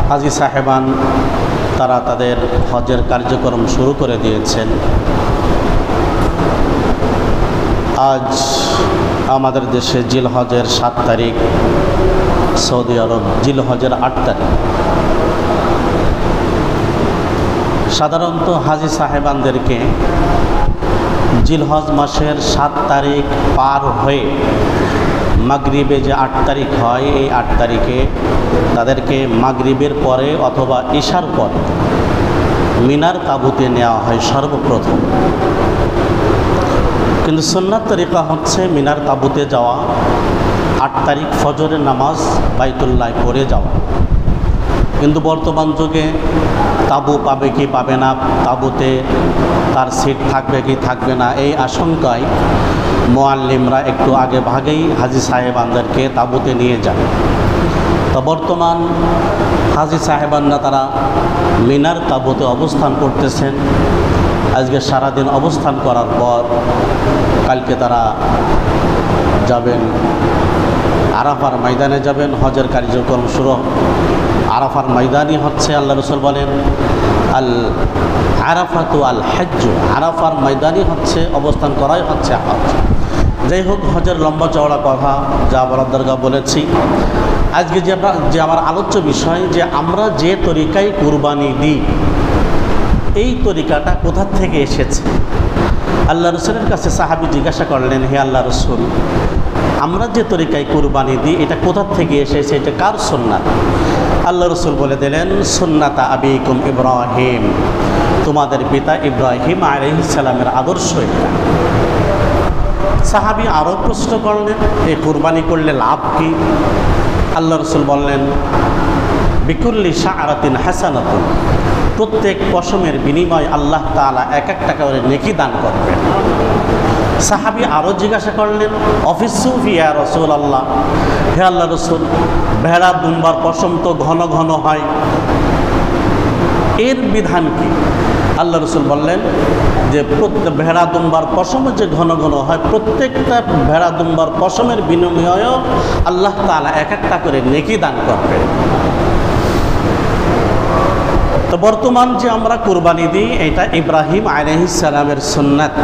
হাজী সাহেবান তারা তাদের হজের কার্যক্রম শুরু করে দিয়েছেন। আজ আমাদের দেশে জিলহজের 7 তারিখ, সৌদি আরব জিলহজের 8 তারিখ। সাধারণত হাজী সাহেবানদেরকে জিলহজ মাসের 7 তারিখ পার হয়ে মাগরিবে যে 8 তারিখ হয়, এই 8 তারিখে তাদেরকে মাগরিবের পরে অথবা ইশার পরে মিনার তাঁবুতে নেওয়া হয় সর্বপ্রথম। কিন্তু সুন্নাত তরিকা হচ্ছে মিনার তাঁবুতে যাওয়া 8 তারিখ ফজরের নামাজ বাইতুল্লাহ পড়ে যাওয়া। কিন্তু বর্তমান যুগে তাঁবু পাবে কি পাবে না, তাঁবুতে তার সিট থাকবে কি থাকবে না, এই আশঙ্কায় মুআল্লিমরা একটু আগে ভাগেই হাজী সাহেবানদেরকে তাঁবুতে নিয়ে যায়। তো বর্তমান হাজী সাহেবানরা তারা মিনার তাঁবুতে অবস্থান করতেছেন। আজকে সারাদিন অবস্থান করার পর কালকে তারা যাবেন আরাফার ময়দানে যাবেন। হজের কার্যক্রম শুরু আরাফার ময়দানই হচ্ছে, আল্লাহ রাসূল বলেন আল আরাফাতু আল হজ্জ, আরাফার ময়দানই হচ্ছে অবস্থান করাই হচ্ছে হজ। যাই হোক, হজের লম্বা চওড়া কথা যা বলার দরকার বলেছি। আজকে যে আমার আলোচ্য বিষয়, যে আমরা যে তরিকায় কুরবানি দিই, এই তরিকাটা কোথা থেকে এসেছে। আল্লাহ রসুলের কাছে সাহাবী জিজ্ঞাসা করলেন, হে আল্লাহ রসুল, আমরা যে তরিকায় কুরবানি দিই এটা কোথা থেকে এসেছে, এটা কার সুন্নাত? আল্লাহ রসুল বলে দিলেন, সুন্নাতা আবিকুম ইব্রাহিম, তোমাদের পিতা ইব্রাহিম আলাইহিস সালামের আদর্শ এটা। সাহাবী আরও প্রশ্ন করলেন, এই কুরবানি করলে লাভ কি? আল্লাহ রসুল বললেন, বিকুল্লি শাআরাতিন হাসানাতুন, প্রত্যেক পশমের বিনিময়ে আল্লাহ তাআলা 1 টাকা করে নেকি দান করবেন। সাহাবী আরও জিজ্ঞাসা করলেন, অফিসু ফিয়া রাসূলুল্লাহ, হে আল্লাহ রসুল, ভেড়া দুম্বার পশম তো ঘন ঘন হয়, এর বিধান কি? আল্লাহ রসুল বললেন যে প্রত্যেক ভেড়া দুম্বার পশম যে ঘন ঘন হয়, প্রত্যেকটা ভেড়া দুম্বার পশমের বিনিময়েও আল্লাহ তাআলা 1 টাকা করে নেকি দান করবেন। তো বর্তমান যে আমরা কুরবানি দিই, এটা ইব্রাহিম আলাইহিস সালামের সুন্নাত,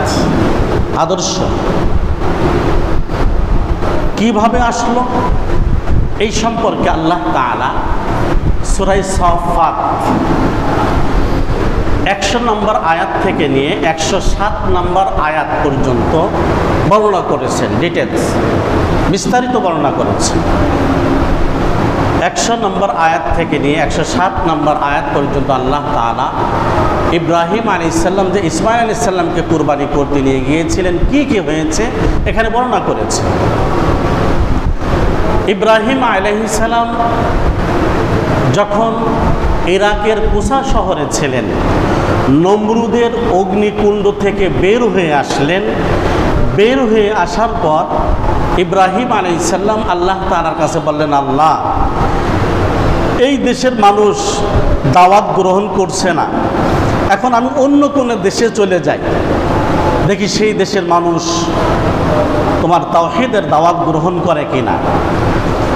আদর্শ। কিভাবে আসলো এই সম্পর্কে আল্লাহ তাআলা সূরা সাফফাত 100 নম্বর আয়াত থেকে নিয়ে 107 নম্বর আয়াত পর্যন্ত বর্ণনা করেছেন, ডিটেলস বিস্তারিত বর্ণনা করেছেন। 100 নম্বর আয়াত থেকে নিয়ে 107 নম্বর আয়াত পর্যন্ত আল্লাহ তাআলা ইব্রাহিম আলাইহিস সালাম যে ইসমাঈল আলাইহিস সালামকে কুরবানি করতে নিয়ে গিয়েছিলেন, কি কি হয়েছে এখানে বর্ণনা করেছে। ইব্রাহিম আলাইহিস সালাম যখন ইরাকের কুসা শহরে ছিলেন, নমরুদের অগ্নিকুণ্ড থেকে বের হয়ে আসলেন। বের হয়ে আসার পর ইব্রাহিম আলাইহিস সালাম আল্লাহ তাআলার কাছে বললেন, আল্লাহ, এই দেশের মানুষ দাওয়াত গ্রহণ করছে না, এখন আমি অন্য কোনো দেশে চলে যাই, দেখি সেই দেশের মানুষ তোমার তাওহীদের দাওয়াত গ্রহণ করে কিনা।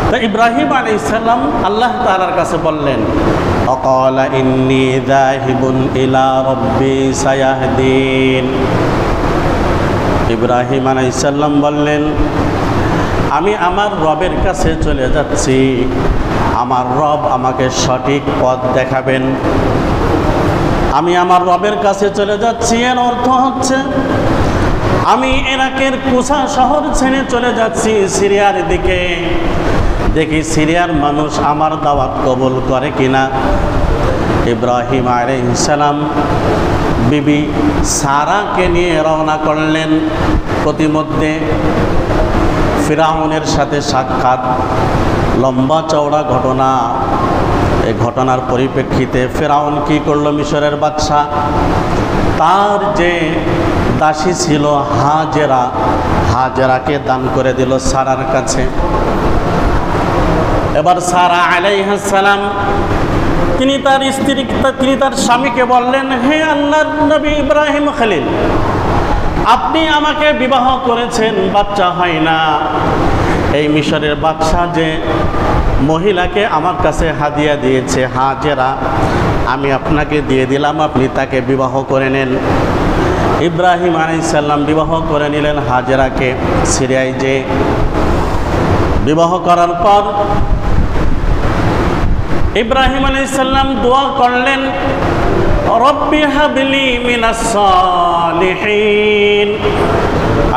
তো ইব্রাহিম আলাইহিস সালাম আল্লাহ তাআলার কাছে বললেন, অকালা ইন্নী যাহিবুন ইলা রাব্বি সায়াহদিন। ইব্রাহিম আলাইহিস সালাম বললেন, আমি আমার রবের কাছে চলে যাচ্ছি, আমার রব আমাকে সঠিক পথ দেখাবেন। আমি আমার রবের কাছে চলে যাচ্ছি, এর অর্থ হচ্ছে আমি ইরাকের কুসা শহর ছেড়ে চলে যাচ্ছি সিরিয়ার দিকে, দেখি সিরিয়ার মানুষ আমার দাওয়াত কবুল করে কিনা। ইব্রাহিম আলাইহিস সালাম বিবি সারাকে নিয়ে রওনা করলেন। প্রতিমধ্যে ফিরাউনের সাথে সাক্ষাৎ, লম্বা চওড়া ঘটনা। এই ঘটনার পরিপ্রেক্ষিতে ফিরাউন কি করলো, মিশরের বাদশা তার যে দাসী ছিল হাজেরা, হাজেরাকে দান করে দিল সারার কাছে। এবার সারা আলাইহিস সালাম তিনি তার স্বামীকে বললেন, হে আল্লাহর নবী ইব্রাহিম খলিল, আপনি আমাকে বিবাহ করেছেন, বাচ্চা হয় না, এই মিশরের বাদশাহ যে মহিলাকে আমার কাছে হাদিয়া দিয়েছে হাজেরা, আমি আপনাকে দিয়ে দিলাম, আপনি তাকে বিবাহ করে নেন। ইব্রাহিম আলাইহিস সালাম বিবাহ করে নিলেন হাজেরাকে। সিরিয়ায় যে বিবাহ করার পর ইব্রাহিম আলাইহিস সালাম দোয়া করলেন, রব্বি হাবলি মিনাস সালিহিন,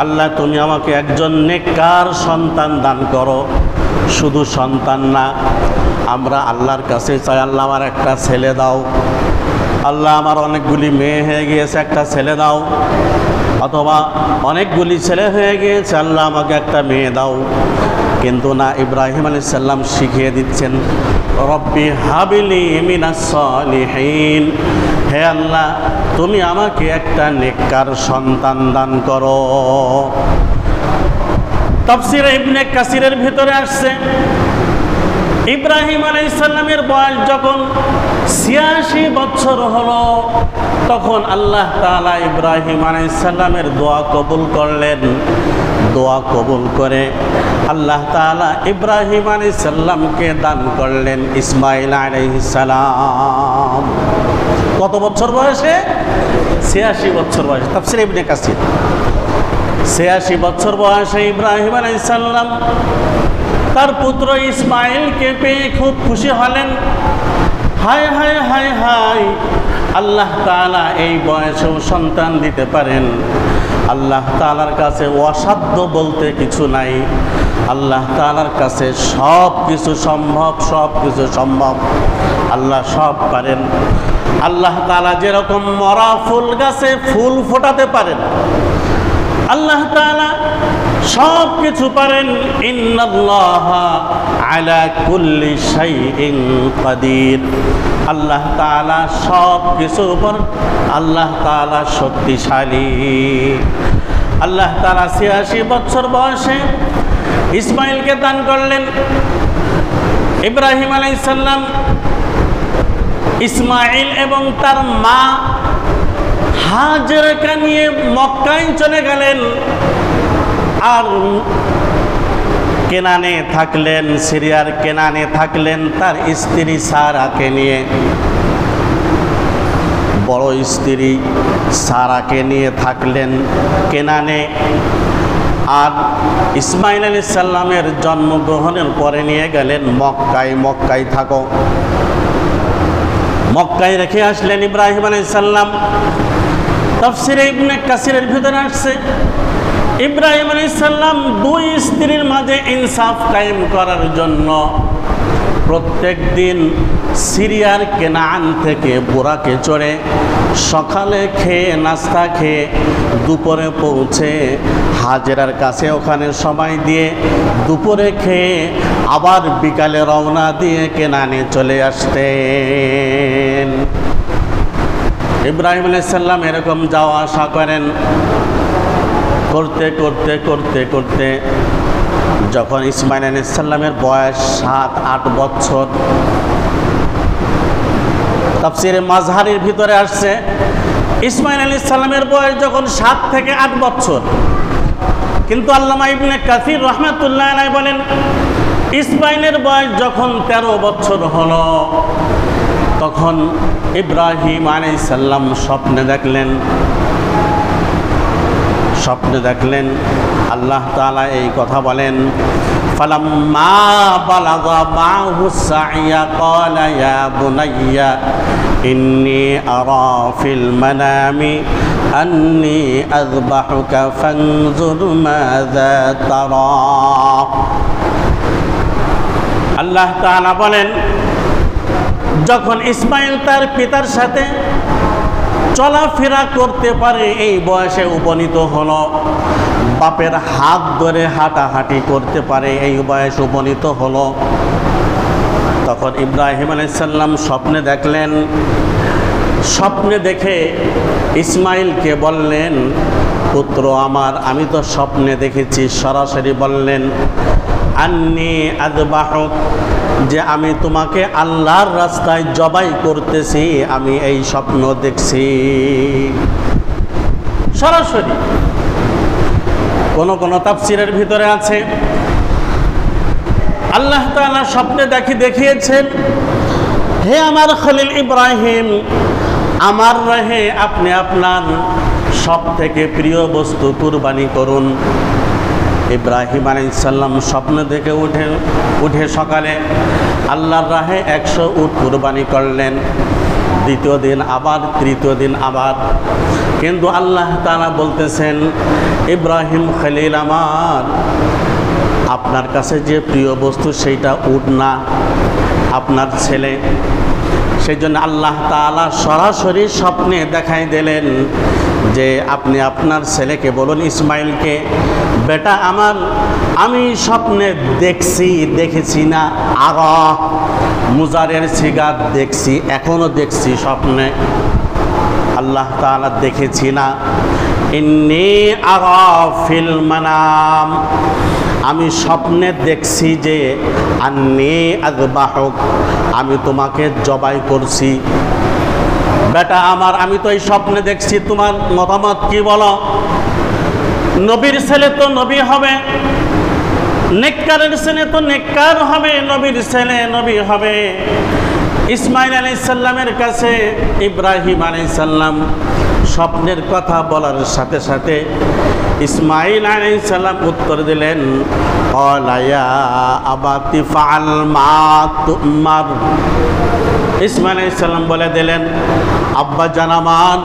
আল্লাহ তুমি আমাকে একজন নেককার সন্তান দান করো। শুধু সন্তান না, আমরা আল্লাহর কাছে চাই, আল্লাহ আমার একটা ছেলে দাও, আল্লাহ আমার অনেকগুলি মেয়ে হয়ে গিয়েছে, একটা ছেলে দাও, অথবা অনেকগুলি ছেলে হয়ে গিয়েছে, আল্লাহ আমাকে একটা মেয়ে দাও। কিন্তু না, ইব্রাহিম আলাইহিস সালাম শিখিয়ে দিচ্ছেন, রব্বি হাবলি মিনাস সালিহিন, হে আল্লাহ তুমি আমাকে একটা নেককার সন্তান দান করো। তাফসীরে ইবনে কাসিরের ভিতরে আসছে, ইব্রাহিম আলাইহিস সালামের বয়স যখন ৮৬ বছর হলো, তখন আল্লাহ তাআলা ইব্রাহিম আলাইহিস সালামের দোয়া কবুল করলেন। দোয়া কবুল করে আল্লাহ তাআলা ইব্রাহিম আলাইহিস সালামকে দান করলেন ইসমাঈল আলাইহিস সালাম। কত বছর বয়সে? ৮৬ বছর বয়সে। তাফসীর ইবনে কাসির, ৮৬ বছর বয়সে ইব্রাহিম আলাইহিস সালাম তার পুত্র ইসমাঈলকে পেয়ে খুব খুশি হলেন। হায় হায় হায় হায়, আল্লাহ তাআলা এই বয়সেও সন্তান দিতে পারেন। আল্লাহ তাআলার কাছে অসাধ্য বলতে কিছু নাই, আল্লাহ তাআলার কাছে সব কিছু সম্ভব, সব কিছু সম্ভব, আল্লাহ সব পারেন। আল্লাহ তাআলা যেরকম মরা ফুল গাছে ফুল ফোটাতে পারেন, আল্লাহ তাআলা সব কিছু পারেন। ইন্নাল্লাহা আলা কুল্লি শাইইন কাদির, আল্লাহ তাআলা সব কিছুর উপর আল্লাহ তাআলা শক্তিশালী। আল্লাহ তাআলা ৮৬ বছর বয়সে ইসমাঈলকে দান করলেন। ইব্রাহিম আলাইহিস সালাম ইসমাঈল এবং তার মা হাজেরাকে নিয়ে মক্কায় চলে গেলেন, আর কেনানে থাকলেন, সিরিয়ার কেনানে থাকলেন তার স্ত্রী সারাকে নিয়ে। বড় স্ত্রী সারাকে নিয়ে থাকলেন কেনানে। আর ইসমাঈল আলাইহিস সালামের জন্মগ্রহণের পরে নিয়ে গেলেন মক্কায়। মক্কায় থাকো, মক্কায় রেখে আসলেন ইব্রাহিম আলাইহিস সালাম। তাফসীরে ইবনে কাসিরের ভিতরে আসছে, ইব্রাহিম আলাইহিস সালাম দুই স্ত্রীর মাঝে ইনসাফ কায়েম করার জন্য প্রত্যেক দিন সিরিয়ার কেনান থেকে বোরাকে চড়ে সকালে খেয়ে নাস্তা খেয়ে দুপুরে পৌঁছে হাজেরার কাছে ওখানে সময় দিয়ে দুপুরে খেয়ে আবার বিকালে রওনা দিয়ে কেনানে চলে আসতেন। ইব্রাহিম আলাইহিস সালাম এরকম যাওয়া আসা করেন। করতে করতে করতে করতে যখন ইসমাঈল আলাইহিস সালামের বয়স ৭-৮ বছর, তাফসীরে মাযহারির ভিতরে আসছে ইসমাঈল আলাইহিস সালামের বয়স যখন ৭ থেকে ৮ বছর, কিন্তু আল্লামা ইবনে কাসির রাহমাতুল্লাহ আলাইহি বলেন ইসমাঈলের বয়স যখন ১৩ বছর হলো, তখন ইব্রাহিম আলাইহিস সালাম স্বপ্নে দেখলেন আল্লাহ তাআলা এই কথা বলেন, ফালাম্মা বালাগা মাহু সাইয়া ক্বালা ইয়া বুনাইয়া ইন্নী আরা ফিল মানামি আন্নী আযবাহুকা ফানজুর মাযা তারা। আল্লাহ তাআলা বলেন, যখন ইসমাঈল তার পিতার সাথে চলাফেরা করতে পারে এই বয়সে উপনীত হলো, বাপের হাত ধরে হাঁটাহাঁটি করতে পারে এই বয়স উপনীত হলো, তখন ইব্রাহিম আলাইহিস সালাম স্বপ্নে দেখলেন। স্বপ্নে দেখে ইসমাঈলকে বললেন, পুত্র আমার, আমি তো স্বপ্নে দেখেছি। সরাসরি বললেন, আন্নী আযবাহুক, যে আমি তোমাকে আল্লাহর রাস্তায় জবাই করতেছি, আমি এই স্বপ্ন দেখছি। সরাসরি। কোন কোন তাফসীরের ভিতরে আছে আল্লাহ তাআলা স্বপ্নে দেখিয়েছেন, হে আমার খলিল ইব্রাহিম, আমার রাহে আপনি আপনার সব থেকে প্রিয় বস্তু কুরবানি করুন। ইব্রাহিম আলাইহিস সালাম স্বপ্ন দেখে উঠে সকালে আল্লাহর রাহে 100 উট কুরবানি করলেন। দ্বিতীয় দিন আবার, তৃতীয় দিন আবার। কিন্তু আল্লাহ তাআলা বলতেছেন, ইব্রাহিম খলিল আমার, আপনার কাছে যে প্রিয় বস্তু সেইটা উট না, আপনার ছেলে। সেই জন্য আল্লাহ তাআলা সরাসরি স্বপ্নে দেখাই দিলেন যে আপনি আপনার ছেলেকে বলুন, ইসমাইলকে, বেটা আমার, আমি স্বপ্নে দেখেছি না, আরা মুজারের সিগাত দেখছি, এখনো দেখছি স্বপ্নে। আল্লাহ তাআলা দেখেছি না, ইন্নী আরা ফিল মানাম, আমি স্বপ্নে দেখছি যে আন্নী আযবাহুক, আমি তোমাকে জবাই করছি। বেটা আমার, আমি তো এই স্বপ্নে দেখছি, তোমার মতামত কি বলো? নবীর ছেলে তো নবী হবে, নেককারের ছেলে তো নেককার হবে, নবীর ছেলে নবী হবে। ইসমাইল আলাইহিস সালামের কাছে ইব্রাহিম আলাইহিস সালাম স্বপ্নের কথা বলার সাথে সাথে ইসমাইল আলাইহিস সালাম উত্তর দিলেন, ক্বালা ইয়া আবাতি ফাআল মা তুমার। ইসমাইল আলাইহিস সালাম বলে দিলেন, আব্বা জানামান,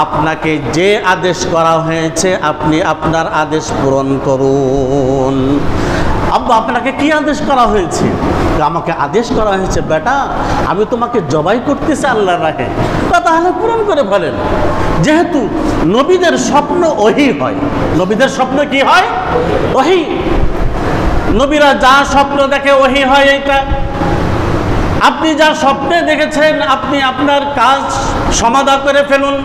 আপনাকে যে আদেশ করা হয়েছে আপনি আপনার আদেশ পূরণ করুন। আব্বা, আপনাকে কি আদেশ করা হয়েছে? আমাকে আদেশ করা হয়েছে, বেটা আমি তোমাকে জবাই করতেছি আল্লাহর রাহে। তাহলে পূরণ করে ফেলেন। যেহেতু নবীদের স্বপ্ন ওহী হয়, নবীদের স্বপ্ন কি হয়? ওহী। নবীরা যা স্বপ্ন দেখে ওহী হয়। এইটা আপনি যা স্বপ্নে দেখেছেন আপনি আপনার কাজ সমাধা করে ফেলুন।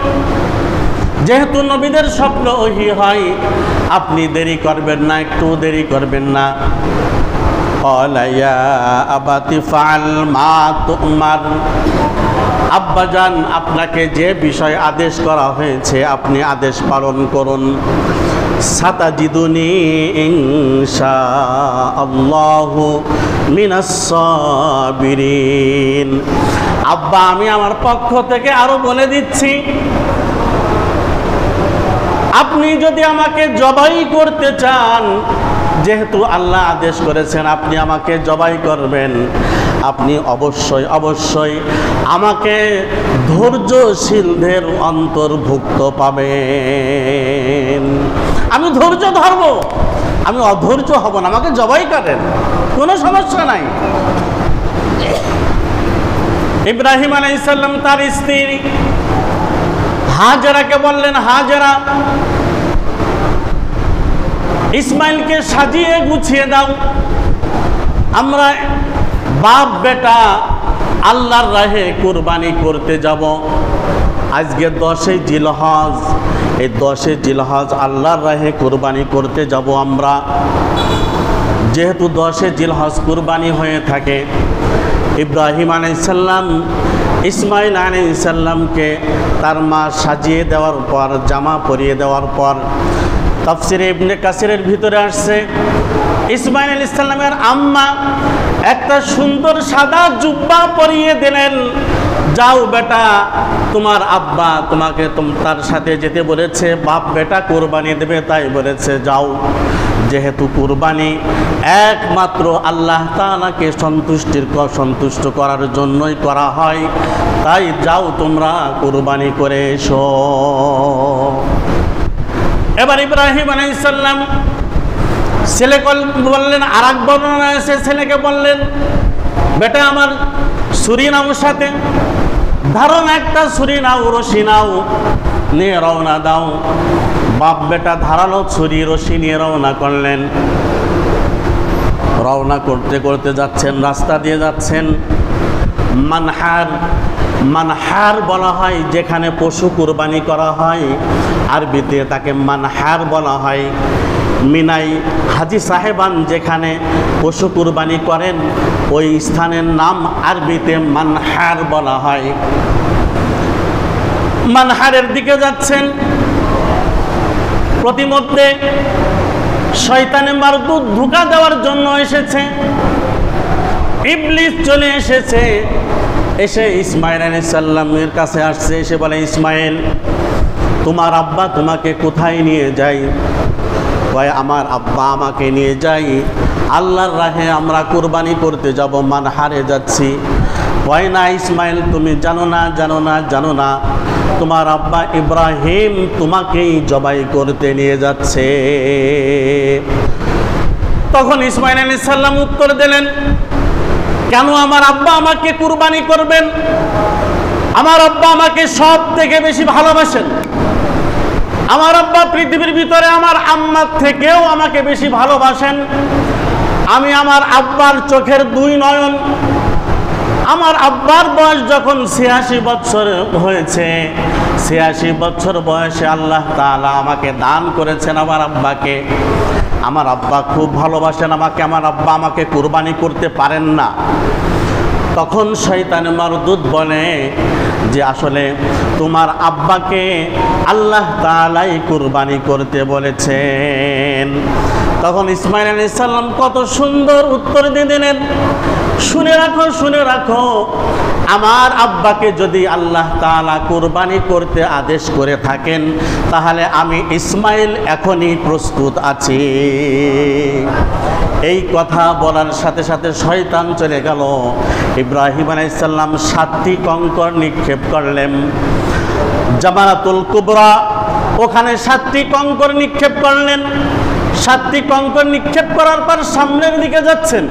যেহেতু নবীদের স্বপ্ন ওহী হয়, আপনি দেরি করবেন না, একটু দেরি করবেন না। ক্বালা ইয়া আবাতি ফাআল মা তুমার, আব্বাজান আপনাকে যে বিষয় আদেশ করা হয়েছে আপনি আদেশ পালন করুন। সাতাজিদুনি ইনশাআল্লাহু মিনাস সাবিরিন। আব্বা, আমি আমার পক্ষ থেকে আরো বলে দিচ্ছি, আপনি যদি আমাকে জবাই করতে চান, যেহেতু আল্লাহ আদেশ করেছেন আপনি আমাকে জবাই করবেন, আপনি অবশ্যই আমাকে ধৈর্যশীলদের অন্তর্ভুক্ত পাবেন। আমি ধৈর্য ধরব, আমি অধৈর্য হব না, আমাকে জবাই করেন, কোনো সমস্যা নাই। ইব্রাহিম আলাইহিস সালাম তার স্ত্রী হাজেরাকে বললেন, হাজেরা, ইসমাইলকে সাজিয়ে গুছিয়ে দাও, আমরা বাপ বেটা আল্লাহর রাহে কুরবানি করতে যাব। আজকে 10 জিলহজ, এই 10 জিলহজ আল্লাহর রাহে কুরবানি করতে যাব আমরা। যেহেতু 10 জিলহজ কুরবানি হয়ে থাকে, ইব্রাহিম আলাইহিস সালাম ইসমাইল আলাইহিস সালামকে তার মা সাজিয়ে দেওয়ার পর, জামা পরিয়ে দেওয়ার পর, তাফসিরে ইবনে কাসিরের ভিতরে আসছে ইসমাইল আলাইহিস সালামের আম্মা একটা সুন্দর সাদা জুব্বা পরিয়ে দিলেন। যাও বেটা, তোমার আব্বা তোমাকে তার সাথে যেতে বলেছে, বাপ বেটা কুরবানি দেবে তাই বলেছে, যাও। যেহেতু কুরবানি একমাত্র আল্লাহ তাআলাকে সন্তুষ্ট করার জন্যই করা হয়, তাই যাও তোমরা কুরবানি করে এসো। এবার ইব্রাহিম আলাইহিস সালাম ছেলেকে বললেন, আর এক বর্ণনা এসে ছেলেকে বললেন, বেটা আমার ছুরি নাও সাথে, ধারণ একটা ছুরি নাও, রশি নাও, নিয়ে রওনা দাও। বাপ বেটা ধারালো ছুরি রশি নিয়ে রওনা করলেন। রওনা করতে করতে যাচ্ছেন, রাস্তা দিয়ে যাচ্ছেন। মানহার বলা হয় যেখানে পশু কুরবানি করা হয়, আরবিতে তাকে মানহার বলা হয়। মিনাই হাজি সাহেবান যেখানে পশু কুরবানি করেন ওই স্থানের নাম আরবিতে মানহার বলা হয়। মানহারের দিকে যাচ্ছেন, প্রতিমধ্যে শয়তানে মারদুদ ধোঁকা দেওয়ার জন্য এসেছে। ইবলিস চলে এসেছে, এসে ইসমাইল আলাইহিস সালামের কাছে আসছে, এসে বলে, ইসমাইল, তোমার আব্বা তোমাকে কোথায় নিয়ে যায়? কয়, আমার আব্বা আমাকে নিয়ে যাই আল্লাহর রাহে আমরা কুরবানি করতে যাব, মানহারে যাচ্ছি। কয় না ইসমাইল, তুমি জানো না, তোমার আব্বা ইব্রাহিম তোমাকেই জবাই করতে নিয়ে যাচ্ছে। তখন ইসমাইল আলাইহিস সালাম উত্তর দিলেন, কেন আমার আব্বা আমাকে কুরবানি করবেন? আমার আব্বা আমাকে সব থেকে বেশি ভালোবাসেন। আমার আব্বা পৃথিবীর ভিতরে আমার আম্মার থেকেও আমাকে বেশি ভালোবাসেন। আমি আমার আব্বার চোখের দুই নয়ন। আমার আব্বার বয়স যখন ৮৬ বছর হয়েছে, ৮৬ বছর বয়সে আল্লাহ তাআলা আমাকে দান করেছেন আমার আব্বাকে। আমার আব্বা খুব ভালোবাসেন আমাকে, আমার আব্বা আমাকে কুরবানি করতে পারেন না। তখন শয়তান মারদুদ বলে যে আসলে তোমার আব্বাকে আল্লাহ তাআলাই কুরবানি করতে বলেছেন। তখন ইসমাইল আলাইহিস সালাম কত সুন্দর উত্তর দিয়ে দিলেন, শুনে রাখো, আমার আব্বাকে যদি আল্লাহ তাআলা কুরবানি করতে আদেশ করে থাকেন, তাহলে আমি ইসমাইল এখনই প্রস্তুত আছি। এই কথা বলার সাথে সাথে শয়তান চলে গেল। ইব্রাহিম আলাইহিস সালাম ৭টি কঙ্কর নিক্ষেপ করলেন জামারাতুল কুবরা, ওখানে ৭টি কঙ্কর নিক্ষেপ করলেন। ৭টি কঙ্কর নিক্ষেপ করার পর সামনের দিকে যাচ্ছেন।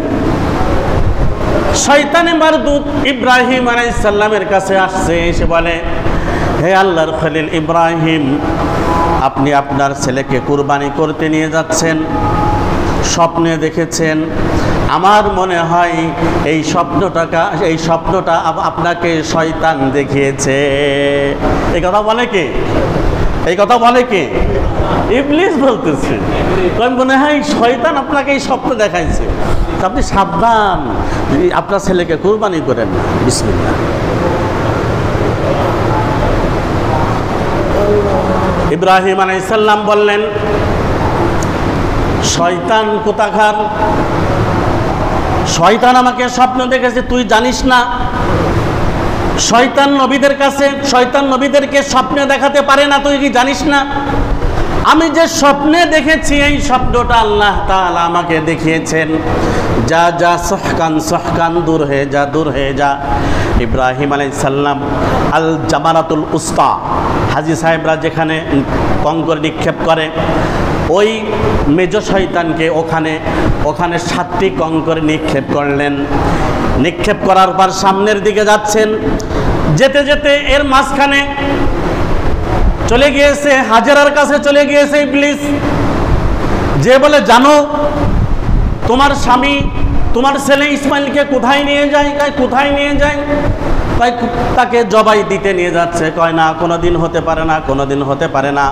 শয়তানে মারদুদ ইব্রাহিম আলাইহিস সালামের কাছে আসছে, এসে বলে, হে আল্লাহর খলিল ইব্রাহিম, আপনি আপনার ছেলেকে কুরবানি করতে নিয়ে যাচ্ছেন, স্বপ্নে দেখেছেন। আমার মনে হয় এই স্বপ্নটা আপনাকে শয়তান দেখিয়েছে। এই কথা বলে কে? ইবলিস বলতেছে। মনে হয় শয়তান আপনাকে এই স্বপ্ন দেখাইছে, আপনি সাবধান, আপনার ছেলেকে কুরবানি করেন। বিসমিল্লাহ। ইব্রাহিম আলাইহিস সালাম বললেন, শয়তান কোথাকার? শয়তান আমাকে স্বপ্ন দেখেছে, তুই জানিস না? শয়তান নবীদেরকে স্বপ্নে দেখাতে পারে না, তুই কি জানিস না? আমি যে স্বপ্নে দেখেছি এই স্বপ্নটা আল্লাহ তাআলা আমাকে দেখিয়েছেন। যা সহকান দূর হয়ে যা। ইব্রাহিম আলাইহিস সালাম আল জামারাতুল উস্তা, হাজী সাহেবরা যেখানে কঙ্কর নিক্ষেপ করে, ওই মেজ শয়তানকে ওখানে ৭টি কঙ্কর নিক্ষেপ করলেন। নিক্ষেপ করার পর সামনের দিকে যাচ্ছেন। যেতে যেতে এর মাঝখানে চলে গিয়েছে, হাজেরার কাছে চলে গিয়েছে ইবলিস। যে বলে, জানো তোমার স্বামী তোমার ছেলে ইসমাইলকে কোথায় নিয়ে যায়? তাকে জবাই দিতে নিয়ে যাচ্ছে। কয় না, কোনোদিন হতে পারে না।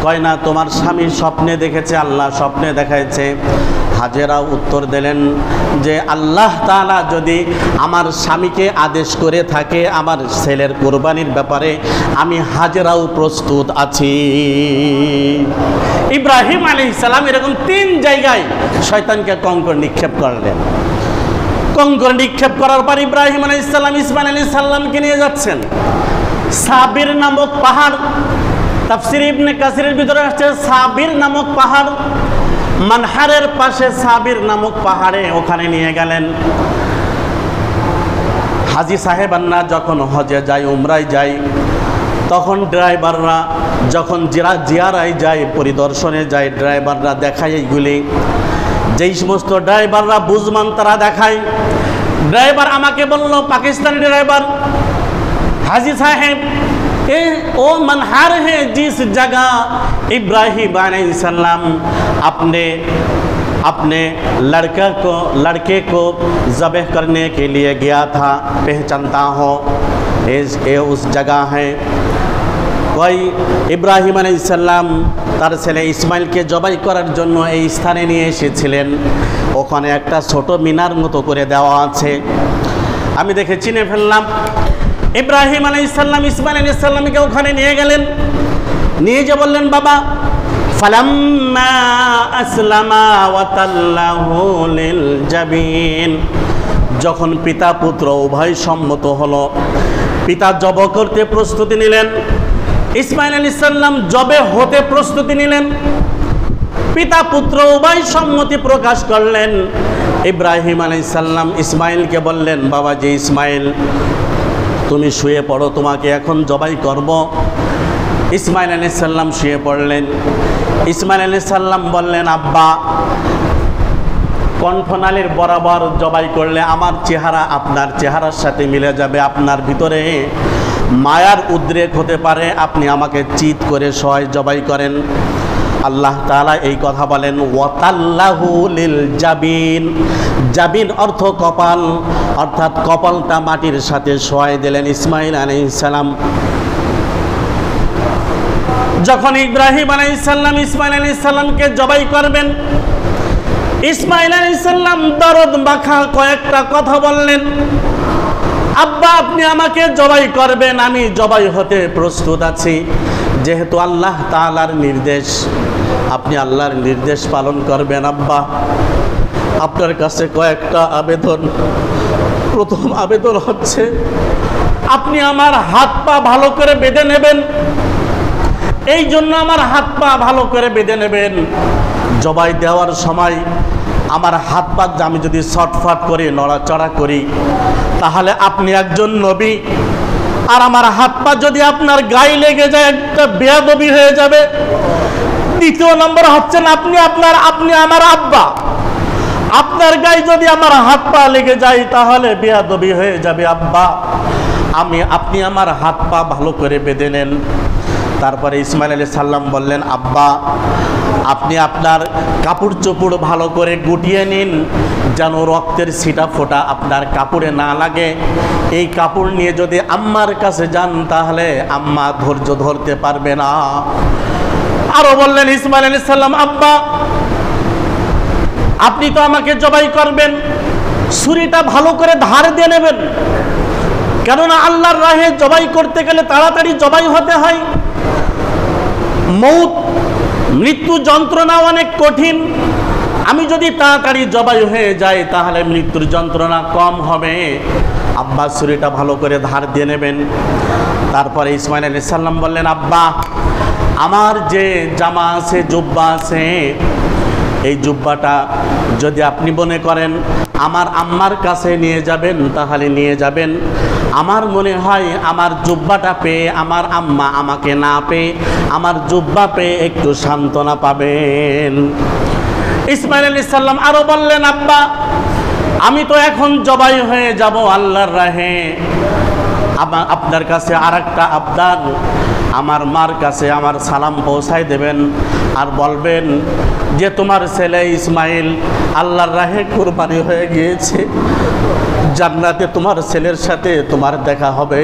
কয় না, তোমার স্বামী স্বপ্নে দেখেছে, আল্লাহ স্বপ্নে দেখাইছে। হাজেরা উত্তর দিলেন যে আল্লাহ তাআলা যদি আমার স্বামীকে আদেশ করে থাকে আমার ছেলের কুরবানির ব্যাপারে, আমি হাজেরাও প্রস্তুত আছি। ইব্রাহিম আলাইহিস সালাম এরকম 3 জায়গায় শয়তানকে কঙ্কর নিক্ষেপ করলেন। কঙ্কর নিক্ষেপ করার পর ইব্রাহিম আলাইহিস সালাম ইসমাইল আলাইহিস সালামকে নিয়ে যাচ্ছেন সাবির নামক পাহাড়। তাফসীর ইবনে কাসিরের ভিতরে আসছে সাবির নামক পাহাড়, মানহারের পাশে সাবির নামক পাহাড়ে, ওখানে নিয়ে গেলেন। হাজী সাহেবান্না যখন হজে যায়, উমরায় যায়, তখন ড্রাইভাররা যখন জিয়ারায় যায়, পরিদর্শনে যায়, ড্রাইভাররা দেখায় এইগুলি। যেই সমস্ত ড্রাইভাররা বুঝমান তারা দেখায়। ড্রাইভার আমাকে বলল, পাকিস্তানি ড্রাইভার, हाजी साहब वो मनहार है जिस जगह इब्राहिम अलैहिस्सलाम अपने लड़के को ज़बह करने के लिए गया था, पहचानता हो ये उस जगह है। कोई इब्राहिम अलैहिस्सलाम তার ছেলে ইসমাইলকে জবাই করার জন্য এই স্থানে নিয়ে এসেছিলেন। ওখানে একটা ছোট মিনার মতো করে দেওয়া আছে, আমি দেখে চিনে ফেললাম। ইব্রাহিম আলাইহিসসালাম ইসমাইল আলাইহিসসালামকে ওখানে নিয়ে গেলেন, নিয়ে যে বললেন বাবা ফালাম্মা আসলামা ওয়া তাল্লাহু লিল জাবিন, যখন পিতা পুত্র উভয় সম্মত হলো, পিতা জব করতে প্রস্তুতি নিলেন, ইসমাইল আলাইহিস সালাম জবে হতে প্রস্তুতি নিলেন। পিতা পুত্র উভয় সম্মতি প্রকাশ করলেন। ইব্রাহিম আলাইহিস সালাম ইসমাইলকে বললেন, বাবাজি ইসমাইল, তুমি শুয়ে পড়ো, তোমাকে এখন জবাই করব। ইসমাইল আলাইহিস সালাম শুয়ে পড়লেন। ইসমাইল আলাইহিস সালাম বললেন, আব্বা, কণ্ঠনালীর বরাবর জবাই করলে আমার চেহারা আপনার চেহারার সাথে মিলে যাবে, আপনার ভিতরে মায়ার উদ্রেক হতে পারে, আপনি আমাকে চিৎ করে সহায় জবাই করেন। আল্লাহ তাআলা এই কথা বলেন, ওয়াতাল্লাহু লিল জাবিন। জাবিন অর্থ কপাল, অর্থাৎ কপালটা মাটির সাথে সহায় দিলেন ইসমাইল আলাইহিস সালাম। যখন ইব্রাহিম আলাইহিস সালাম ইসমাইল আলাইহিস সালামকে জবাই করবেন, ইসমাইল আলাইহিস সালাম দরদ মাখা কয়েকটা কথা বললেন। আব্বা, আপনি আমাকে জবাই করবেন, আমি জবাই হতে প্রস্তুত আছি। যেহেতু আল্লাহ তাআলার নির্দেশ, আপনি আল্লাহর নির্দেশ পালন করবেন। আব্বা, আপনার কাছে কয়েকটা আবেদন। প্রথম আবেদন হচ্ছে, আপনি আমার হাত পা ভালো করে বেঁধে নেবেন। এই জন্য আমার হাত পা ভালো করে বেঁধে নেবেন। জবাই দেওয়ার সময় আমার হাত পা আমি যদি ছটফট করি, নড়াচড়া করি, তাহলে আপনি একজন নবী, আর আমার হাত পা যদি আপনার গায়ে লেগে যায়, একটা বেয়াদবি হয়ে যাবে। দ্বিতীয় নম্বর হচ্ছেন, আপনি আমার আব্বা, আপনার গায়ে যদি আমার হাত পা লেগে যায় তাহলে বেয়াদবি হয়ে যাবে। আব্বা, আপনি আমার হাত পা ভালো করে বেঁধে নেন। তারপরে ইসমাইল আলাইহিস সালাম বললেন, আব্বা, আপনি আপনার কাপড় চোপড় ভালো করে গুটিয়ে নিন, যেন রক্তের ছিটা ফোঁটা আপনার কাপড়ে না লাগে। এই কাপড় নিয়ে যদি আম্মার কাছে যান তাহলে আম্মা ধৈর্য ধরতে পারবে না। আরো বললেন ইসমাইল আলাইহিস সালাম, আব্বা, আপনি তো আমাকে জবাই করবেন, ছুরিটা ভালো করে ধার দিয়ে নেবেন, কেননা আল্লাহর রাহে জবাই করতে গেলে তাড়াতাড়ি জবাই হতে হয়। মৃত্যু যন্ত্রণা অনেক কঠিন, আমি যদি তাড়াতাড়ি জবাই হয়ে যাই তাহলে মৃত্যুর যন্ত্রণা কম হবে। আব্বা, ছুরিটা ভালো করে ধার দিয়ে নেবেন। তারপরে ইসমাইল আলাইহিস সালাম বললেন, আব্বা, আমার যে জামা আছে, জুব্বা আছে, এই জুব্বাটা যদি আপনি মনে করেন আমার আম্মার কাছে নিয়ে যাবেন তাহলে নিয়ে যাবেন। আমার মনে হয় আমার জুব্বাটা পেয়ে আমার আম্মা আমাকে না পেয়ে আমার জুব্বা পেয়ে একটু সান্ত্বনা পাবেন। ইসমাইল আলাইহিস সালাম আরো বললেন, আব্বা, আমি তো এখন জবাই হয়ে যাব আল্লাহর রাহে, আপনার কাছে আরেকটা আবদার, আমার মার কাছে আমার সালাম পৌঁছাই দেবেন, আর বলবেন যে তোমার ছেলে ইসমাইল আল্লাহর রাহে কুরবানি হয়ে গিয়েছে, জান্নাতে তোমার ছেলের সাথে তোমার দেখা হবে।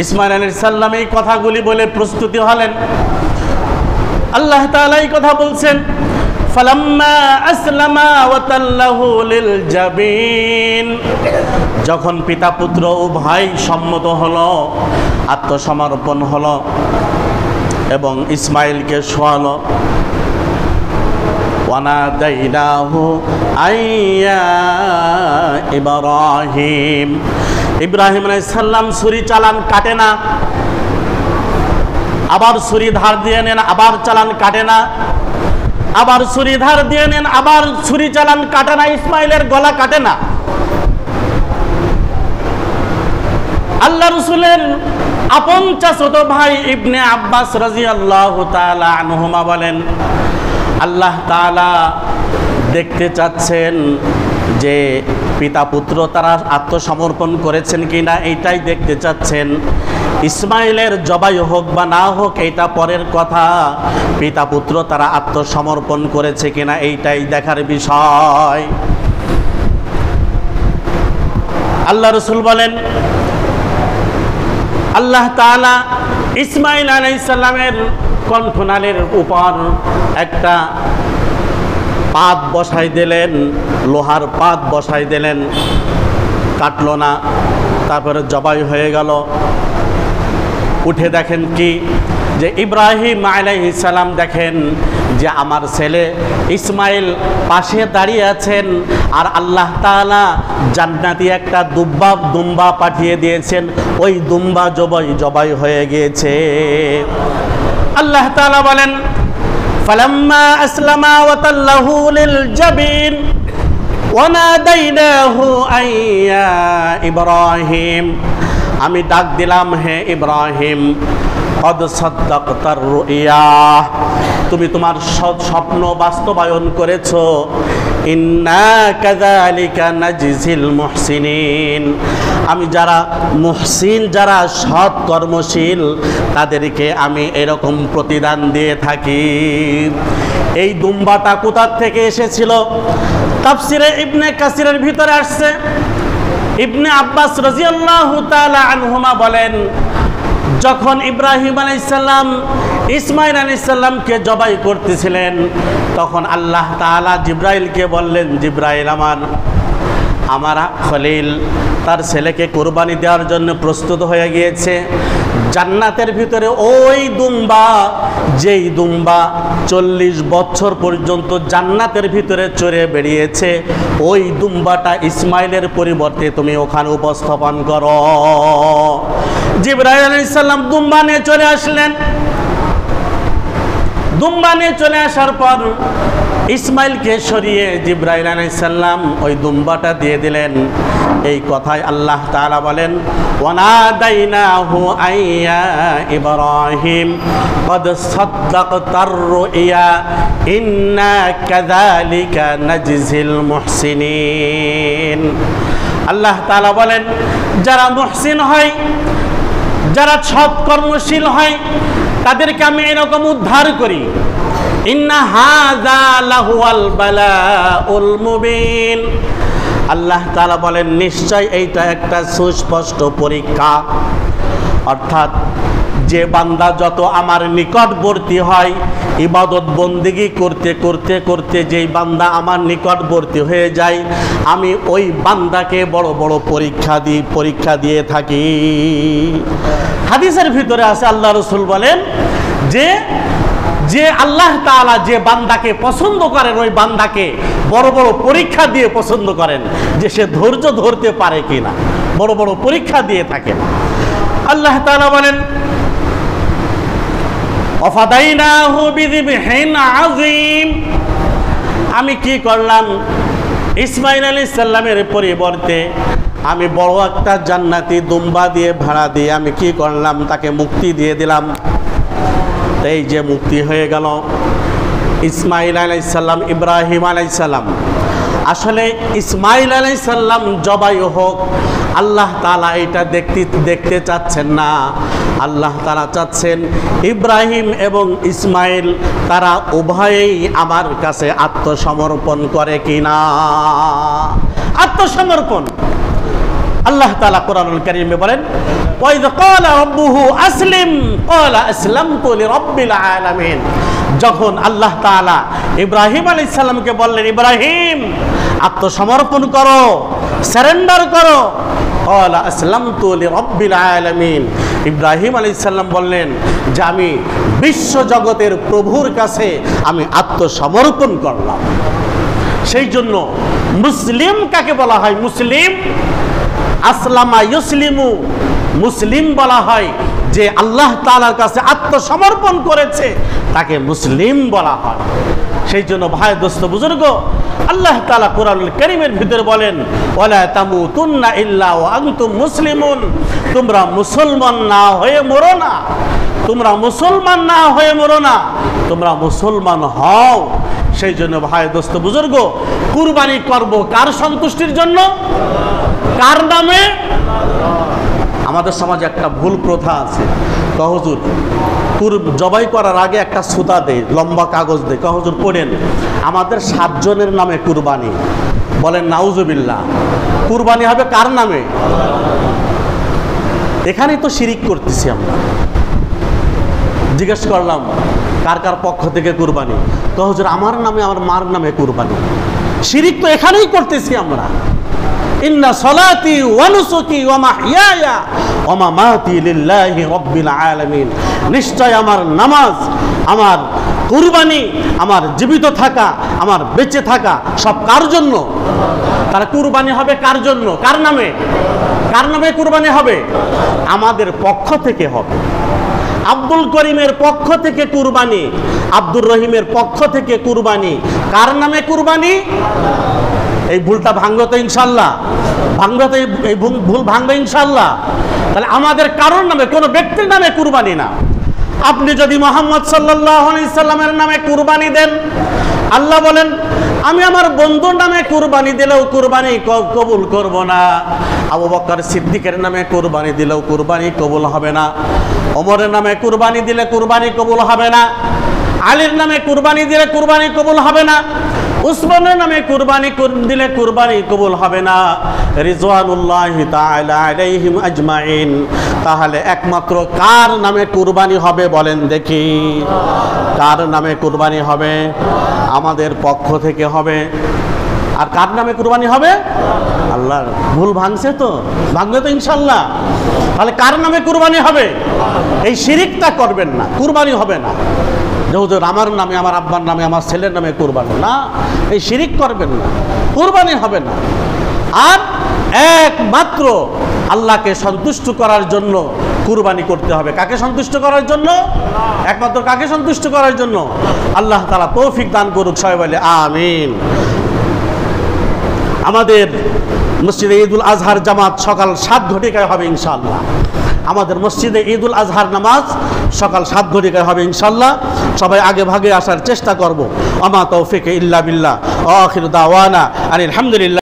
ইসমাইল আলাইহিস সালাম এই কথাগুলি বলে প্রস্তুতি হলেন। আল্লাহ তাআলা এই কথা বলছেন, ফালাম্মা আসলামা ওয়াতাল্লাহু লিল জাবিন। যখন পিতা পুত্র উভয় সম্মত হলো, আত্মসমর্পণ হলো এবং ইসমাইলকে শোয়ালো, ওয়ানাদাইনাহু আইয়া ইব্রাহিম। ইব্রাহিম আলাইহিস সালাম ছুরি চালান কাটে না, আবার ছুরি ধার দিয়ে নেন, আবার চালান কাটে না, আবার ছুরি ধার দিয়ে নেন, আবার ছুরি চালান কাটে না, ইসমাইলের গলা কাটে না। আল্লাহ রাসূলের আপন চাচাতো ভাই ইবনে আব্বাস রাদিয়াল্লাহু তাআলা আনহুমা বলেন, আল্লাহ তাআলা দেখতে চাচ্ছেন যে পিতা পুত্র তারা আত্মসমর্পণ করেছেন কিনা, এইটাই দেখতে চাচ্ছেন। ইসমাইলের জবাই হোক বা না হোক এটা পরের কথা, পিতা পুত্র তারা আত্মসমর্পণ করেছে কিনা এইটাই দেখার বিষয়। আল্লাহ রাসূল বলেন, আল্লাহ তাআলা ইসমাইল আলাইহিস সালামের কণ্ঠনালীর উপর একটা পাত বসাই দিলেন, লোহার পাত বসাই দিলেন, কাটলো না। তারপরে জবাই হয়ে গেল। উঠে দেখেন কি যে ইব্রাহিম আলাইহিস সালাম দেখেন যে আমার ছেলে ইসমাইল পাশে দাঁড়িয়ে আছেন, আর আল্লাহ তাআলা জান্নাতি একটা দুম্বা পাঠিয়ে দিয়েছেন, ওই দুম্বা জবাই হয়ে গিয়েছে। আল্লাহ তাআলা বলেন ফালাম্মা আসলামা ওয়া তাল্লাহু লিল জাবিন ওয়া নাদাইনাহু আইয়া ইব্রাহিম, আমি ডাক দিলাম হে ইব্রাহিম, কদ সাদ্দাকতার রুইয়া, তুমি তোমার স্বপ্ন বাস্তবায়ন করেছো। ইন্না কাযালিকা নাজিজিল মুহসিনিন, আমি যারা মুহসিন, যারা সৎ কর্মশীল, তাদেরকে আমি এরকম প্রতিদান দিয়ে থাকি। এই দুম্বাটা কোথা থেকে এসেছিল? তাফসিরে ইবনে কাসিরের ভিতরে আসছে। ইবনে আব্বাস রাদিয়াল্লাহু তাআলা আনহুমা বলেন, যখন ইব্রাহিম আলাইহিস সালাম ইসমাইল আলাইহিস সালামকে জবাই করতেছিলেন, তখন আল্লাহ তাআলা জিব্রাইলকে বললেন, জিব্রাইল, আমার খলিল তার ছেলেকে কুরবানি দেওয়ার জন্য প্রস্তুত হয়ে গিয়েছে। জান্নাতের ভিতরে ওই দুম্বা, যেই দুম্বা 40 বছর পর্যন্ত জান্নাতের ভিতরে চড়ে বেরিয়েছে, ওই দুম্বাটা ইসমাইলের পরিবর্তে তুমি ওখানে উপস্থাপন করো। জিবরাইল আলাইহিস সালাম দুম্বা নিয়ে চলে আসলেন। দুম্বা নিয়ে চলে আসার পর ইসমাইলকে সরিয়ে জিবরাইল আলাইহিস সালাম ওই দুম্বাটা দিয়ে দিলেন। এই কথায় আল্লাহ তাআলা বলেন, ওয়ানাদাইনাহু আইয়া ইব্রাহিম কদ সাদ্দাকতার রুইয়া ইন্না কাযালিকা নাজিজিল মুহসিনিন। আল্লাহ তাআলা বলেন, যারা মুহসিন হয়, যারা সৎ কর্মশীল হয়, তাদেরকে আমি এরকম উদ্ধার করি। ইন্না হাযা লাহুয়াল বালাউল মুবিন। আল্লাহ তাআলা বলেন, নিশ্চয় এইটা একটা সুস্পষ্ট পরীক্ষা। অর্থাৎ যে বান্দা যত আমার নিকটবর্তী হয়, ইবাদত বন্দেগী করতে করতে করতে যেই বান্দা আমার নিকটবর্তী হয়ে যায়, আমি ওই বান্দাকে বড় বড় পরীক্ষা দিয়ে থাকি। হাদিসের ভিতরে আছে, আল্লাহ রাসূল বলেন যে আল্লাহ তাআলা যে বান্দাকে পছন্দ করেন, ওই বান্দাকে বড় বড় পরীক্ষা দিয়ে পছন্দ করেন, যে সে ধৈর্য ধরতে পারে কিনা, বড় বড় পরীক্ষা দিয়ে থাকেন। আল্লাহ তাআলা বলেন, ওয়াফাদাইনাহু বিযিবহিন আযীম। আমি কি করলাম? ইসমাইল আলাইহিস সালামের পরিবর্তে আমি বড় একটা জান্নাতি দুম্বা দিয়ে ভাড়া দিয়ে আমি কি করলাম? তাকে মুক্তি দিয়ে দিলাম। এই যে মুক্তি হয়ে গেল ইসমাইল আলাইহিস সালাম, ইব্রাহিম আলাইহিস সালাম। আসলে ইসমাইল আলাইহিস সালাম জবাই হোক, আল্লাহ তাআলা এটা দেখতে চাচ্ছেন না। আল্লাহ তাআলা চাচ্ছেন ইব্রাহিম এবং ইসমাইল তারা উভয়েই আমার কাছে আত্মসমর্পণ করে কিনা। আত্মসমর্পণ আল্লাহ তাআলা কোরআনুল কারীমে বলেন, ওয়াইদ ক্বালা রাব্বুহু আসলিম ক্বালা আসলামতু লিরাব্বিল আলামিন। যখন আল্লাহ তাআলা ইব্রাহিম আলাইহিস সালামকে বললেন, ইব্রাহিম আত্মসমর্পণ করো, সারেন্ডার করো, ক্বালা আসলামতু লিরাব্বিল আলামিন। ইব্রাহিম আলাইহিস সালাম বললেন যে আমি বিশ্ব জগতের প্রভুর কাছে আমি আত্মসমর্পণ করলাম। সেই জন্য মুসলিম কাকে বলা হয়? মুসলিম, আসলামা ইউসলিমু, মুসলিম বলা হয় যে আল্লাহ তাআলার কাছে আত্মসমর্পণ করেছে, তাকে মুসলিম বলা হয়। সেই জন্য ভাই, দোস্ত, বুজুর্গ, আল্লাহ তাআলা কোরআনুল কারীমের ভিতরে বলেন, ওয়ালা তামুতুন্না ইল্লা ওয়া আনতুম মুসলিমুন। তোমরা মুসলমান না হয়ে মরো না, তোমরা মুসলমান না হয়ে মরো না, তোমরা মুসলমান হও। সেই জন্য ভাই, দোস্ত, বুজুর্গ, কুরবানি করব কার সন্তুষ্টির জন্য? কার নামে? আমাদের সমাজে একটা ভুল প্রথা আছে, হুজুর জবাই করার আগে একটা সুতা দেয়, লম্বা কাগজ দেয়, হুজুর পড়েন, আমাদের 7 জনের নামে কুরবানি। বলেন নাউজুবিল্লাহ। কুরবানি হবে কার নামে? এখানেই তো শিরিক করতেছি আমরা। জিজ্ঞেস করলাম কার কার পক্ষ থেকে কুরবানি? হুজুর আমার নামে, আমার মার নামে কুরবানি। শিরিক তো এখানেই করতেছি আমরা। ইন্না সলাতি ওয়া নুসুকি ওয়া মাহইয়ায়া ওয়া মামাতি লিল্লাহি রাব্বিল আলামিন। নিশ্চয় আমার নামাজ, আমার কুরবানি, আমার জীবিত থাকা, আমার বেঁচে থাকা সব কার জন্য? তার কুরবানি হবে কার জন্য? কার নামে? কার নামে কুরবানি হবে? আমাদের পক্ষ থেকে হবে। আব্দুল করিমের পক্ষ থেকে কুরবানি, আব্দুর রহিমের পক্ষ থেকে কুরবানি। কার নামে কুরবানি? এই ভুলটা ভাঙবে তো ইনশাল্লাহ? ভাঙবে তো? এই ভুল ভাঙবে ইনশাল্লাহ? তাহলে আমাদের কারোর নামে, কোনো ব্যক্তির নামে কুরবানি না। আপনি যদি মুহাম্মদ সাল্লাল্লাহু আলাইহি সাল্লামের নামে কুরবানি দেন, আল্লাহ বলেন আমি আমার বন্ধুর নামে কুরবানি দিলেও কুরবানি কবুল করব না। আবু বকর সিদ্দিকের নামে কুরবানি দিলেও কুরবানি কবুল হবে না। ওমরের নামে কুরবানি দিলে কুরবানি কবুল হবে না। আলীর নামে কুরবানি দিলে কুরবানি কবুল হবে না। উসমানের নামে কুরবানি দিলে কুরবানি কবুল হবে না। রিজওয়ানুল্লাহি তাআলা আলাইহিম আজমাইন। তাহলে একমাত্র কার নামে কুরবানি হবে বলেন দেখি? কার নামে কুরবানি হবে? আমাদের পক্ষ থেকে হবে। আর কার নামে কুরবানি হবে? আল্লাহর। ভুল ভাঙছে তো? ভাঙবে তো ইনশাল্লাহ? তাহলে কার নামে কুরবানি হবে? এই শিরিকটা করবেন না, কুরবানি হবে না। যেহেতু আমার নামে, আমার আব্বার নামে, আমার ছেলের নামে কুরবানি না, এই শিরিক করবেন না, কুরবানি হবে না। আর একমাত্র আল্লাহকে সন্তুষ্ট করার জন্য কুরবানি করতে হবে। কাকে সন্তুষ্ট করার জন্য? একমাত্র কাকে সন্তুষ্ট করার জন্য? আল্লাহ তাআলা তৌফিক দান করুক। সবাই বলে আমিন। আমাদের মসজিদে ঈদুল আজহার জামাত সকাল 7 ঘটিকায় হবে ইনশাআল্লাহ। আমাদের মসজিদে ঈদুল আজহার নামাজ সকাল 7 ঘটিকায় হবে ইনশাআল্লাহ। সবাই আগে ভাগে আসার চেষ্টা করব। আমা তৌফিক ইল্লা বিল্লাহ। আখিরু দাওয়ানা আলহামদুলিল্লাহ।